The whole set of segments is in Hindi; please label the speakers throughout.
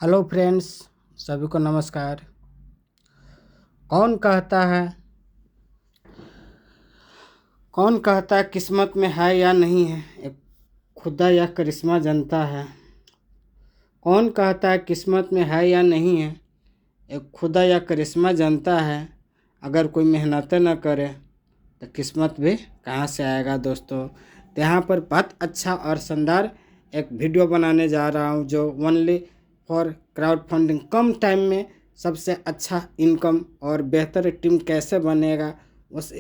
Speaker 1: हेलो फ्रेंड्स, सभी को नमस्कार। कौन कहता है किस्मत में है या नहीं है, एक खुदा या करिश्मा जनता है। कौन कहता है किस्मत में है या नहीं है, एक खुदा या करिश्मा जनता है। अगर कोई मेहनत न करे तो किस्मत भी कहाँ से आएगा दोस्तों। तो यहाँ पर बहुत अच्छा और शानदार एक वीडियो बनाने जा रहा हूँ जो only for crowd funding, come time में सबसे अच्छा इनकम और बेहतर टीम कैसे बनेगा उस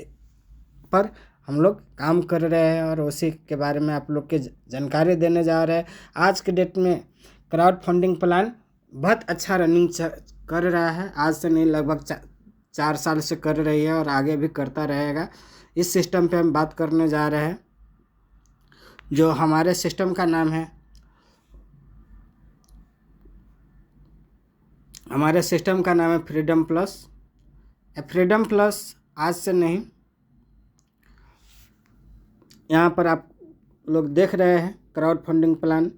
Speaker 1: पर हम लोग काम कर रहे हैं और उसी के बारे में आप लोग के जानकारी देने जा रहे हैं। आज के डेट में क्राउड फंडिंग प्लान बहुत अच्छा रनिंग कर रहा है। आज से नहीं, लगभग 4 साल से कर रही है और आगे भी करता रहेगा। इस सिस्टम पे हम बात करने जा रहे हैं जो हमारे सिस्टम का नाम है फ्रीडम प्लस। फ्रीडम प्लस आज से नहीं, यहाँ पर आप लोग देख रहे हैं crowd funding plan.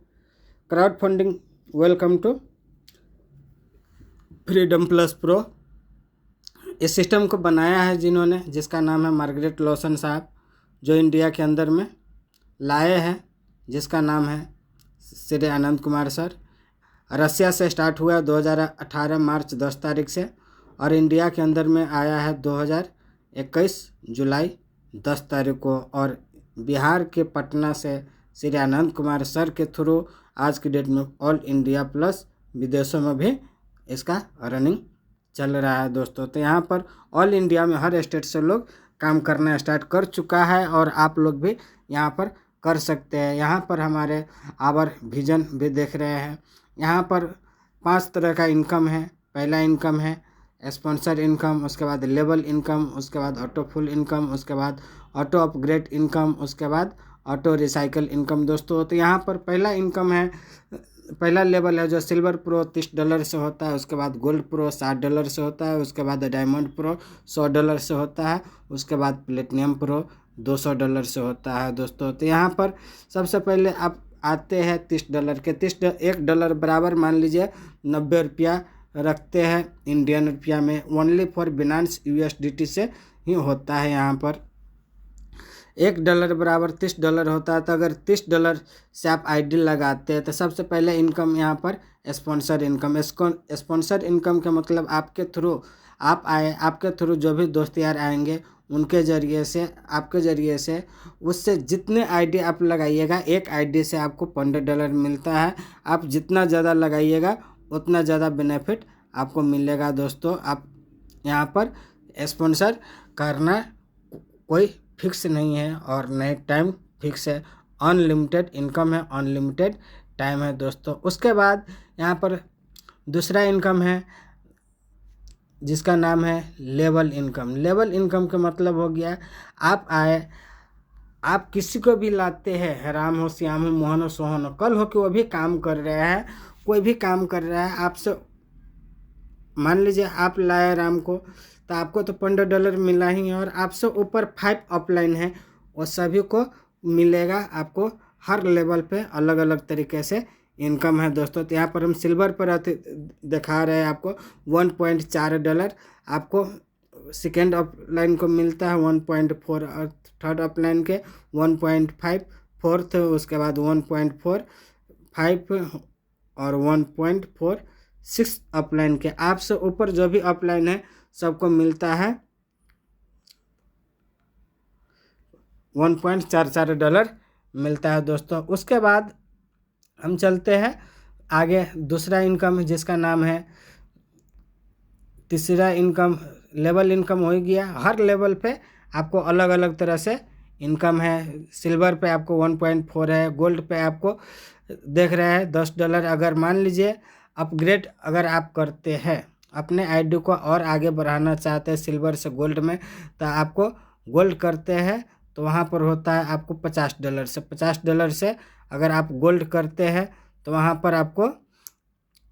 Speaker 1: Crowd funding, welcome to freedom plus pro. इस सिस्टम को बनाया है जिन्होंने, जिसका नाम है मार्गरेट लॉसन साहब, जो इंडिया के अंदर में लाए हैं, जिसका नाम है श्री आनंद कुमार सर। रसिया से स्टार्ट हुआ 2018 मार्च 10 तारीख से और इंडिया के अंदर में आया है 2021 जुलाई 10 तारीख को। और बिहार के पटना से श्री आनंद कुमार सर के थ्रू आज की डेट में ऑल इंडिया प्लस विदेशों में भी इसका रनिंग चल रहा है दोस्तों। तो यहाँ पर ऑल इंडिया में हर स्टेट से लोग काम करना स्टार्ट कर चुका है और आप लोग भी यहाँ पर कर सकते हैं। यहाँ पर हमारे आवर विजन भी देख रहे हैं। यहाँ पर 5 तरह का इनकम है। पहला इनकम है स्पॉन्सर इनकम, उसके बाद लेवल इनकम, उसके बाद ऑटो फुल इनकम, उसके बाद ऑटो अपग्रेड इनकम, उसके बाद ऑटो रिसाइकल इनकम दोस्तों। तो यहाँ पर पहला इनकम है, पहला लेवल है जो सिल्वर प्रो $30 से होता है, उसके बाद गोल्ड प्रो $60 से होता है, उसके बाद डायमंड प्रो $100 से होता है, उसके बाद प्लेटिनियम प्रो $200 से होता है दोस्तों। तो यहाँ पर सबसे पहले आप आते हैं $30 के। $1 बराबर मान लीजिए 90 रुपया रखते हैं इंडियन रुपया में। ओनली फॉर बिनांस USDT से ही होता है। यहाँ पर $1 बराबर $30 होता है। तो अगर $30 से आप ID लगाते हैं तो सबसे पहले इनकम यहाँ पर स्पॉन्सर इनकम। स्पॉन्सर इनकम का मतलब आपके थ्रू आप आए, आपके थ्रू जो भी दोस्त यार आएंगे उनके ज़रिए से, आपके ज़रिए से, उससे जितने ID आप लगाइएगा, एक ID से आपको $15 मिलता है। आप जितना ज़्यादा लगाइएगा उतना ज़्यादा बेनिफिट आपको मिलेगा दोस्तों। आप यहाँ पर स्पॉन्सर करना कोई फिक्स नहीं है और नए टाइम फिक्स है। अनलिमिटेड इनकम है, अनलिमिटेड टाइम है दोस्तों। उसके बाद यहाँ पर दूसरा इनकम है जिसका नाम है लेवल इनकम। लेवल इनकम का मतलब हो गया, आप आए, आप किसी को भी लाते हैं, राम हो, श्याम हो, मोहन हो, सोहन हो, कल हो कि वो भी काम कर रहे हैं, कोई भी काम कर रहा है आपसे। मान लीजिए आप लाए राम को, तो आपको तो $15 मिला ही है और आपसे ऊपर 5 अपलाइन है, वो सभी को मिलेगा। आपको हर लेवल पे अलग अलग तरीके से इनकम है दोस्तों। तो यहाँ पर हम सिल्वर पर दिखा रहे हैं आपको $1.4। आपको सेकेंड अपलाइन को मिलता है 1.4 और थर्ड अपलाइन के 1.5, फोर्थ उसके बाद 1.45 और 1.46 अपलाइन के। आपसे ऊपर जो भी अपलाइन है सबको मिलता है $1.44 मिलता है दोस्तों। उसके बाद हम चलते हैं आगे। दूसरा इनकम जिसका नाम है, तीसरा इनकम लेवल इनकम हो गया। हर लेवल पे आपको अलग अलग तरह से इनकम है। सिल्वर पे आपको 1.4 है, गोल्ड पे आपको देख रहे हैं $10। अगर मान लीजिए अपग्रेड अगर आप करते हैं, अपने ID को और आगे बढ़ाना चाहते हैं सिल्वर से गोल्ड में, तो आपको गोल्ड करते हैं तो वहाँ पर होता है आपको $50 से। $50 से अगर आप गोल्ड करते हैं तो वहाँ पर आपको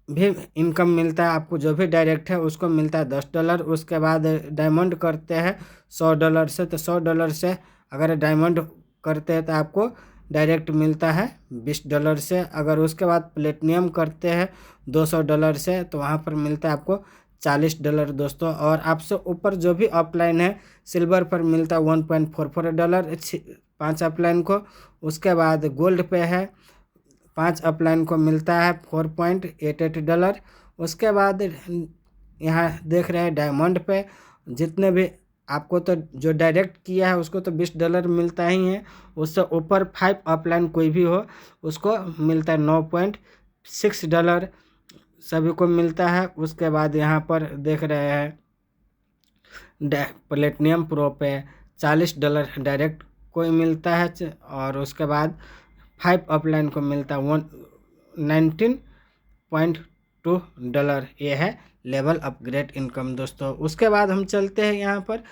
Speaker 1: भी इनकम मिलता है। आपको जो भी डायरेक्ट है उसको मिलता है $10। उसके बाद डायमंड करते हैं $100 से, तो $100 से अगर डायमंड करते हैं तो आपको डायरेक्ट मिलता है $20 से। अगर उसके बाद प्लेटिनियम करते हैं $200 से तो वहाँ पर मिलता है आपको $40 दोस्तों। और आपसे ऊपर जो भी अपलाइन है सिल्वर पर मिलता है $1.44 5 अपलाइन को। उसके बाद गोल्ड पे है 5 अपलाइन को मिलता है $4.88। उसके बाद यहाँ देख रहे हैं डायमंड पे जितने भी आपको तो जो डायरेक्ट किया है उसको तो $20 मिलता ही है। उससे ऊपर 5 अपलाइन कोई भी हो उसको मिलता है $9.6 सभी को मिलता है। उसके बाद यहाँ पर देख रहे हैं प्लेटिनियम प्रो पे $40 डायरेक्ट कोई मिलता है। और उसके बाद 5 अपलाइन को मिलता है $19.2। ये है लेवल अपग्रेड इनकम दोस्तों। उसके बाद हम चलते हैं यहाँ पर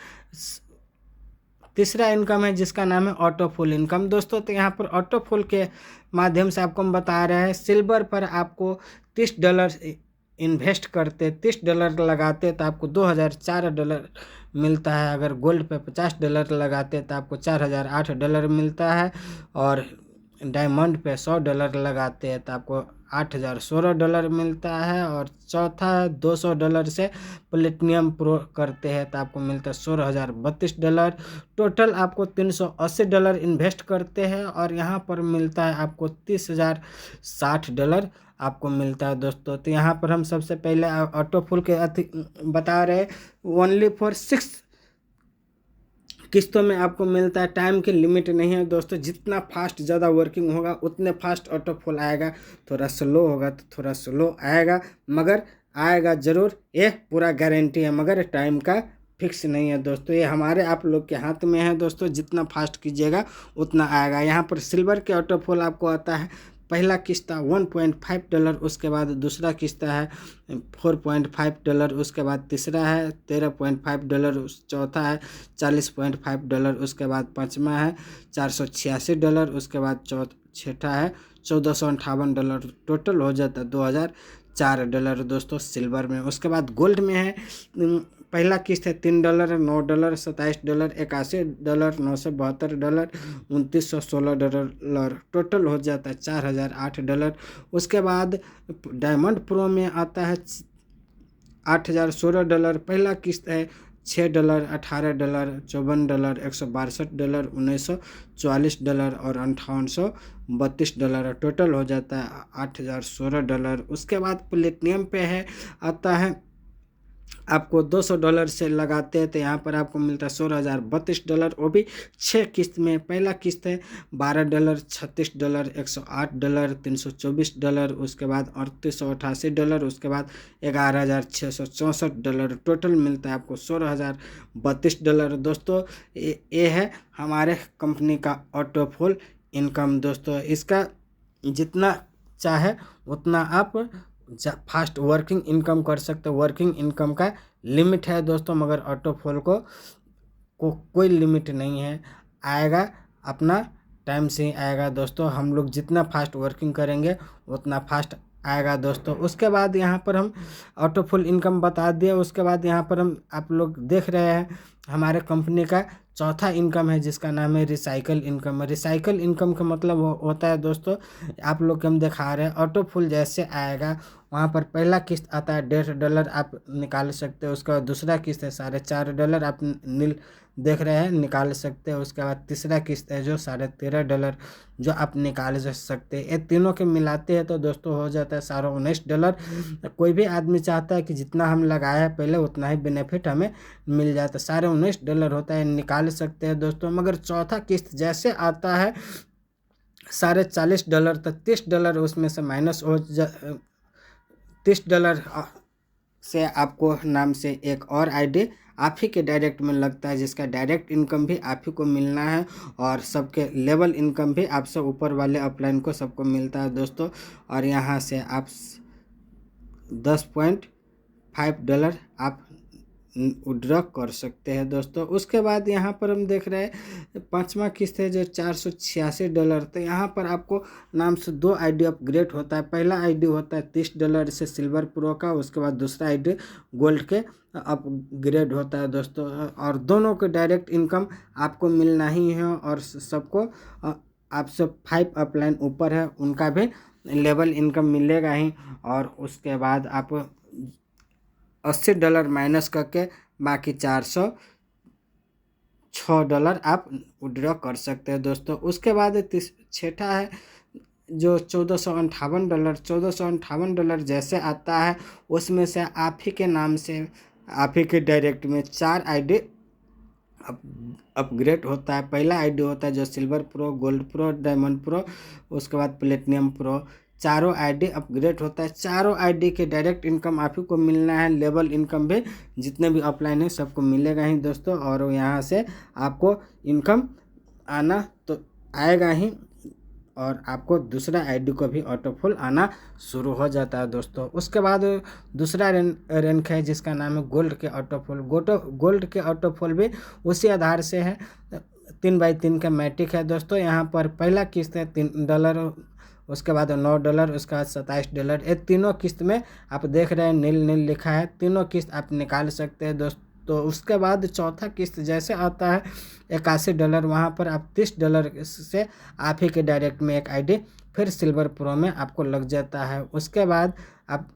Speaker 1: तीसरा इनकम है जिसका नाम है ऑटो फुल इनकम दोस्तों। तो यहाँ पर ऑटो फुल के माध्यम से आपको हम बता रहे हैं सिल्वर पर आपको $30 इन्वेस्ट करते $30 लगाते तो आपको $2004 मिलता है। अगर गोल्ड पे $50 लगाते तो आपको $4008 मिलता है। और डायमंड पे $100 लगाते हैं तो आपको $8016 मिलता है। और चौथा है $200 से प्लेटिनियम प्रो करते हैं तो आपको मिलता है $16032। टोटल आपको $380 इन्वेस्ट करते हैं और यहाँ पर मिलता है आपको $30,060 आपको मिलता है दोस्तों। तो यहाँ पर हम सबसे पहले ऑटो फुल के बता रहे ओनली फॉर 6 किस्तों में आपको मिलता है। टाइम की लिमिट नहीं है दोस्तों, जितना फास्ट ज़्यादा वर्किंग होगा उतने फास्ट ऑटो फुल आएगा। थोड़ा स्लो होगा तो थोड़ा स्लो आएगा मगर आएगा ज़रूर, ये पूरा गारंटी है। मगर टाइम का फिक्स नहीं है दोस्तों, ये हमारे आप लोग के हाथ में है दोस्तों। जितना फास्ट कीजिएगा उतना आएगा। यहाँ पर सिल्वर के ऑटो फुल आपको आता है पहला किस्त $1.5, उसके बाद दूसरा किस्त है $4.5, उसके बाद तीसरा है $13.5, चौथा है $40.5, उसके बाद पाँचवा है $486, उसके बाद छठा है $1458। टोटल हो जाता है $2004 दोस्तों सिल्वर में। उसके बाद गोल्ड में है पहला किस्त है $3, $9, $27, $81, $972, $2916। टोटल हो जाता है $4008। उसके बाद डायमंड प्रो में आता है $8016। पहला किस्त है $6, $18, $54, $162, $1944 और $5832। टोटल हो जाता है $8016। उसके बाद प्लेटिनियम पे है आता है आपको $200 से लगाते हैं तो यहाँ पर आपको मिलता है $16,032। वो भी 6 किस्त में। पहला किस्त है $12, $36, $108, $324। उसके बाद $3888। उसके बाद $11,664। टोटल मिलता है आपको $16,032 दोस्तों। ये है हमारे कंपनी का ऑटो फुल इनकम दोस्तों। इसका जितना चाहे उतना आप फास्ट वर्किंग इनकम कर सकते हो। वर्किंग इनकम का लिमिट है दोस्तों, मगर ऑटो फुल को कोई लिमिट नहीं है, आएगा अपना टाइम से ही आएगा दोस्तों। हम लोग जितना फास्ट वर्किंग करेंगे उतना फास्ट आएगा दोस्तों। उसके बाद यहाँ पर हम ऑटो फुल इनकम बता दिए। उसके बाद यहाँ पर हम आप लोग देख रहे हैं हमारे कंपनी का चौथा इनकम है जिसका नाम है रिसाइकल इनकम। रिसाइकल इनकम का मतलब होता है दोस्तों, आप लोग को हम दिखा रहे हैं ऑटो फुल जैसे आएगा वहाँ पर पहला किस्त आता है $1.5 आप निकाल सकते हो। उसके बाद दूसरा किस्त है $4.5 आप देख रहे हैं निकाल सकते हैं। उसके बाद तीसरा किस्त है जो $13.5 जो आप निकाल सकते हैं। ये तीनों के मिलाते हैं तो दोस्तों हो जाता है $19। कोई भी आदमी चाहता है कि जितना हम लगाए हैं पहले उतना ही बेनिफिट हमें मिल जाता है, $19 होता है, निकाल सकते हैं दोस्तों। मगर चौथा किस्त जैसे आता है $40.5 तक $30 उसमें से माइनस हो $30 से आपको नाम से एक और आईडी आप ही के डायरेक्ट में लगता है, जिसका डायरेक्ट इनकम भी आप ही को मिलना है और सबके लेवल इनकम भी आपसे ऊपर वाले अपलाइन को सबको मिलता है दोस्तों। और यहाँ से आप $10.5 आप विड्रॉ कर सकते हैं दोस्तों। उसके बाद यहाँ पर हम देख रहे हैं पाँचवा किस्त है जो $486। तो यहाँ पर आपको नाम से 2 आईडी अपग्रेड होता है। पहला आईडी होता है $30 से सिल्वर प्रो का, उसके बाद दूसरा आईडी गोल्ड के अपग्रेड होता है दोस्तों। और दोनों को डायरेक्ट इनकम आपको मिलना ही है और सबको आपसे 5 अपलाइन ऊपर है उनका भी लेवल इनकम मिलेगा ही। और उसके बाद आप $80 माइनस करके बाकी $406 आप विड्रॉ कर सकते हैं दोस्तों। उसके बाद छठा है जो $1458 जैसे आता है, उसमें से आप ही के नाम से आप ही के डायरेक्ट में 4 आईडी अपग्रेड होता है। पहला आईडी होता है जो silver pro, gold pro, diamond pro, उसके बाद प्लेटिनियम प्रो। चारों आईडी अपग्रेड होता है। चारों आईडी के डायरेक्ट इनकम आप ही को मिलना है। लेवल इनकम भी जितने भी अपलाइन है सबको मिलेगा ही दोस्तों। और यहाँ से आपको इनकम आना तो आएगा ही, और आपको दूसरा आईडी को भी ऑटोफुल आना शुरू हो जाता है दोस्तों। उसके बाद दूसरा रैंक है जिसका नाम है गोल्ड के ऑटोफुल। गोल्ड के ऑटोफुल भी उसी आधार से है, 3x3 का मैट्रिक है दोस्तों। यहाँ पर पहला किस्त है $3, उसके बाद $9, उसके बाद $27। ये तीनों किस्त में आप देख रहे हैं नील नील लिखा है, तीनों किस्त आप निकाल सकते हैं दोस्तों। तो उसके बाद चौथा किस्त जैसे आता है $81, वहाँ पर आप $30 से आप ही के डायरेक्ट में एक आईडी फिर सिल्वर प्रो में आपको लग जाता है। उसके बाद आप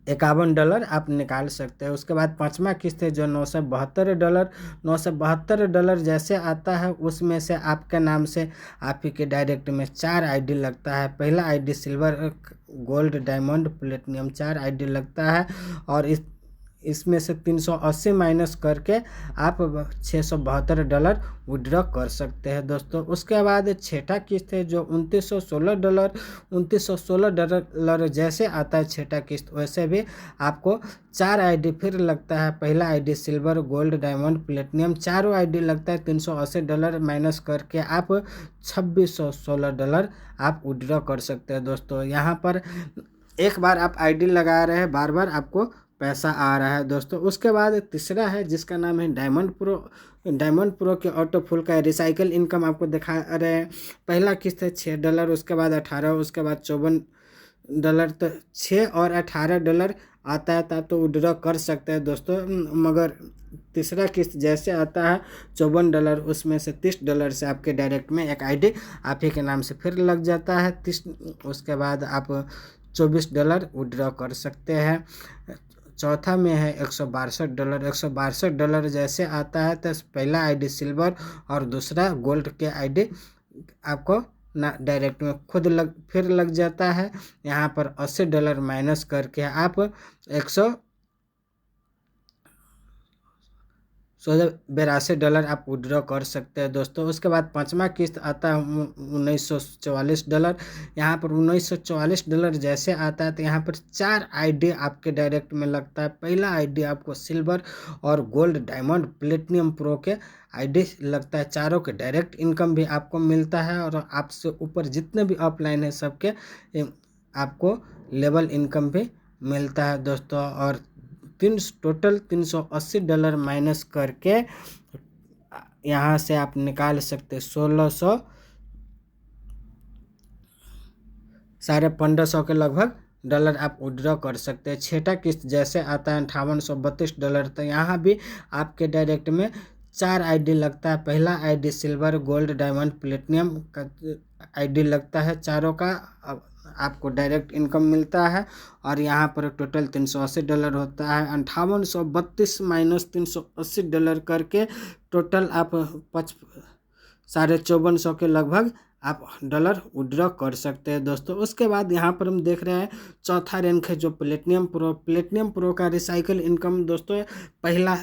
Speaker 1: $51 आप निकाल सकते हैं। उसके बाद पाँचवा किस्त है जो $972 जैसे आता है, उसमें से आपके नाम से आप ही के डायरेक्ट में 4 आईडी लगता है। पहला ID silver, gold, diamond, platinum 4 ID लगता है। और इसमें से 380 माइनस करके आप $672 विड्रॉ कर सकते हैं दोस्तों। उसके बाद छठा किस्त है जो $2916 जैसे आता है छठा किस्त, वैसे भी आपको 4 आईडी फिर लगता है। पहला ID silver, gold, diamond, platinum चारों आईडी लगता है। $380 माइनस करके आप $2616 आप विड्रॉ कर सकते हैं दोस्तों। यहाँ पर एक बार आप आईडी लगा रहे हैं, बार बार आपको पैसा आ रहा है दोस्तों। उसके बाद तीसरा है जिसका नाम है डायमंड प्रो। डायमंड प्रो के ऑटोफुल का रिसाइकल इनकम आपको दिखा रहे हैं। पहला किस्त है $6, उसके बाद 18, उसके बाद $54। तो $6 और $18 आता है तब तो विड्रॉ कर सकते हैं दोस्तों। मगर तीसरा किस्त जैसे आता है $54, उसमें से $30 से आपके डायरेक्ट में एक आईडी आप ही के नाम से फिर लग जाता है 30। उसके बाद आप $24 विड्रॉ कर सकते हैं। चौथा में है $162। $162 जैसे आता है तो पहला आईडी सिल्वर और दूसरा गोल्ड के आईडी आपको ना डायरेक्ट में खुद फिर लग जाता है। यहाँ पर $80 माइनस करके आप $82 आप विड्रॉ कर सकते हैं दोस्तों। उसके बाद पाँचवा किस्त आता है $1944। यहाँ पर $1944 जैसे आता है तो यहाँ पर 4 आईडी आपके डायरेक्ट में लगता है। पहला आईडी आपको सिल्वर और गोल्ड, डायमंड, प्लेटिनियम प्रो के आईडी लगता है। चारों के डायरेक्ट इनकम भी आपको मिलता है, और आपसे ऊपर जितने भी अपलाइन है सबके आपको लेवल इनकम भी मिलता है दोस्तों। और टोटल $380 माइनस करके यहाँ से आप निकाल सकते 1600, 1550 के लगभग डॉलर आप विड्रॉ कर सकते हैं। छठा किस्त जैसे आता है $5832। तो यहाँ भी आपके डायरेक्ट में 4 आईडी लगता है। पहला ID silver, gold, diamond, platinum का आईडी लगता है। चारों का आपको डायरेक्ट इनकम मिलता है, और यहाँ पर टोटल $380 होता है। $5832 माइनस $380 करके टोटल आप 5450 के लगभग आप डॉलर विड्रॉ कर सकते हैं दोस्तों। उसके बाद यहाँ पर हम देख रहे हैं चौथा रैंक है जो प्लेटिनियम प्रो। प्लेटिनियम प्रो का रिसाइकल इनकम दोस्तों, पहला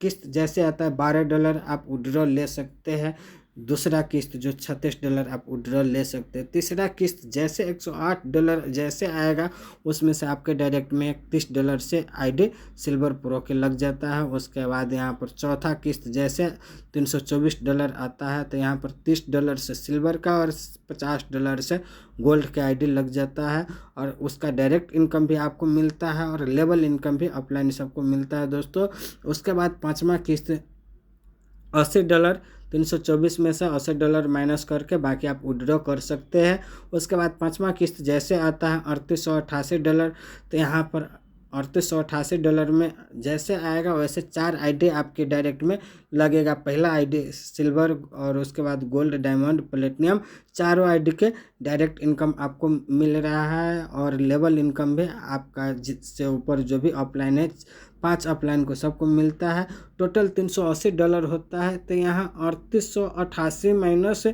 Speaker 1: किस्त जैसे आता है $12 आप विड्रॉ ले सकते हैं। दूसरा किस्त जो $36 आप विड्रॉ ले सकते हैं। तीसरा किस्त जैसे $108 जैसे आएगा, उसमें से आपके डायरेक्ट में $30 से आईडी सिल्वर प्रो के लग जाता है। उसके बाद यहाँ पर चौथा किस्त जैसे $324 आता है, तो यहाँ पर $30 से सिल्वर का और $50 से गोल्ड के आईडी लग जाता है, और उसका डायरेक्ट इनकम भी आपको मिलता है, और लेवल इनकम भी अपलाइन सबको मिलता है दोस्तों। उसके बाद पाँचवा किस्त $80, 324 में से $80 माइनस करके बाकी आप विड्रॉ कर सकते हैं। उसके बाद पाँचवा किस्त जैसे आता है $3888, तो यहाँ पर $3888 में जैसे आएगा वैसे 4 आईडी आपके डायरेक्ट में लगेगा। पहला आईडी सिल्वर और उसके बाद गोल्ड, डायमंड, प्लेटिनियम, चारों आईडी के डायरेक्ट इनकम आपको मिल रहा है। और लेवल इनकम भी आपका जिससे ऊपर जो भी अपलाइन है, 5 अपलाइन को सबको मिलता है। टोटल $380 होता है। तो यहाँ 3888 माइनस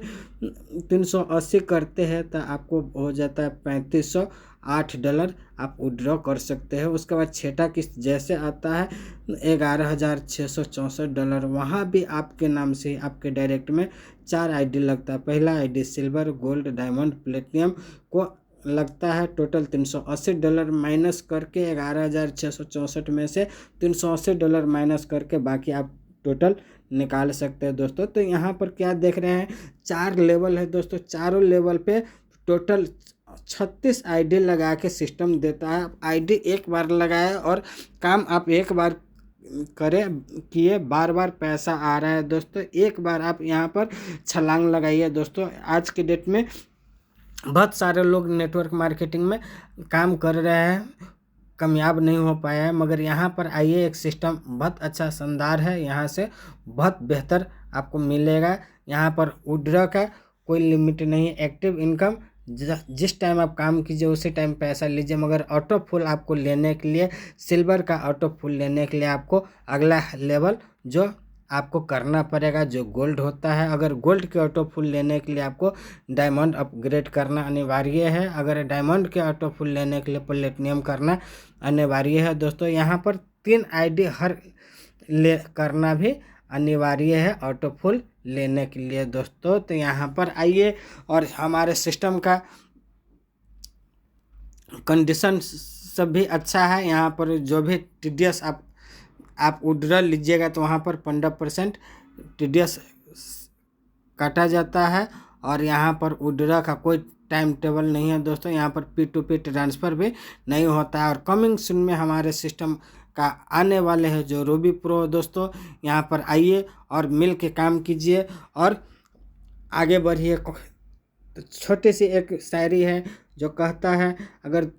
Speaker 1: 380 करते हैं तो आपको हो जाता है $3508 आप विड्रॉ कर सकते हैं। उसके बाद छठा किस्त जैसे आता है $11,664, वहाँ भी आपके नाम से आपके डायरेक्ट में 4 आईडी लगता है। पहला ID silver, gold, diamond, platinum को लगता है। टोटल $380 माइनस करके 11,664 में से $380 माइनस करके बाकी आप टोटल निकाल सकते हैं दोस्तों। तो यहाँ पर क्या देख रहे हैं, 4 लेवल है दोस्तों। चारों लेवल पे टोटल 36 आईडी लगा के सिस्टम देता है। आईडी एक बार लगाए और काम आप एक बार करें किए, बार बार पैसा आ रहा है दोस्तों। एक बार आप यहाँ पर छलांग लगाइए दोस्तों। आज के डेट में बहुत सारे लोग नेटवर्क मार्केटिंग में काम कर रहे हैं, कामयाब नहीं हो पाया है, मगर यहाँ पर आइए, एक सिस्टम बहुत अच्छा शानदार है। यहाँ से बहुत बेहतर आपको मिलेगा। यहाँ पर विड्रॉ का कोई लिमिट नहीं है। एक्टिव इनकम जिस टाइम आप काम कीजिए उसी टाइम पैसा लीजिए, मगर ऑटो फुल आपको लेने के लिए, सिल्वर का ऑटो फुल लेने के लिए आपको अगला लेवल जो आपको करना पड़ेगा जो गोल्ड होता है। अगर गोल्ड के ऑटो फुल लेने के लिए आपको डायमंड अपग्रेड करना अनिवार्य है। अगर डायमंड के ऑटो फुल लेने के लिए प्लेटिनियम करना अनिवार्य है दोस्तों। यहाँ पर 3 आईडी हर करना भी अनिवार्य है ऑटो फुल लेने के लिए दोस्तों। तो यहाँ पर आइए, और हमारे सिस्टम का कंडीशन सब भी अच्छा है। यहाँ पर जो भी TDS आप विड्रॉ लीजिएगा तो वहाँ पर 15% TDS काटा जाता है। और यहाँ पर विड्रॉ का कोई टाइम टेबल नहीं है दोस्तों। यहाँ पर P2P ट्रांसफ़र भी नहीं होता है। और कमिंग सून में हमारे सिस्टम का आने वाले हैं जो रूबी प्रो दोस्तों। यहाँ पर आइए और मिल के काम कीजिए और आगे बढ़िए। तो छोटी सी एक शायरी है जो कहता है, अगर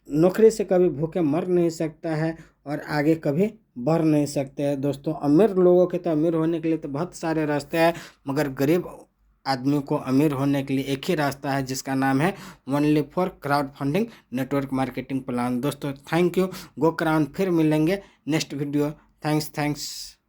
Speaker 1: नौकरी से कभी भूखे मर नहीं सकता है और आगे कभी बढ़ नहीं सकते हैं दोस्तों। अमीर लोगों के तो अमीर होने के लिए तो बहुत सारे रास्ते हैं, मगर गरीब आदमी को अमीर होने के लिए एक ही रास्ता है जिसका नाम है only for crowd funding network marketing plan दोस्तों। Thank you, go crown. फिर मिलेंगे नेक्स्ट वीडियो। थैंक्स।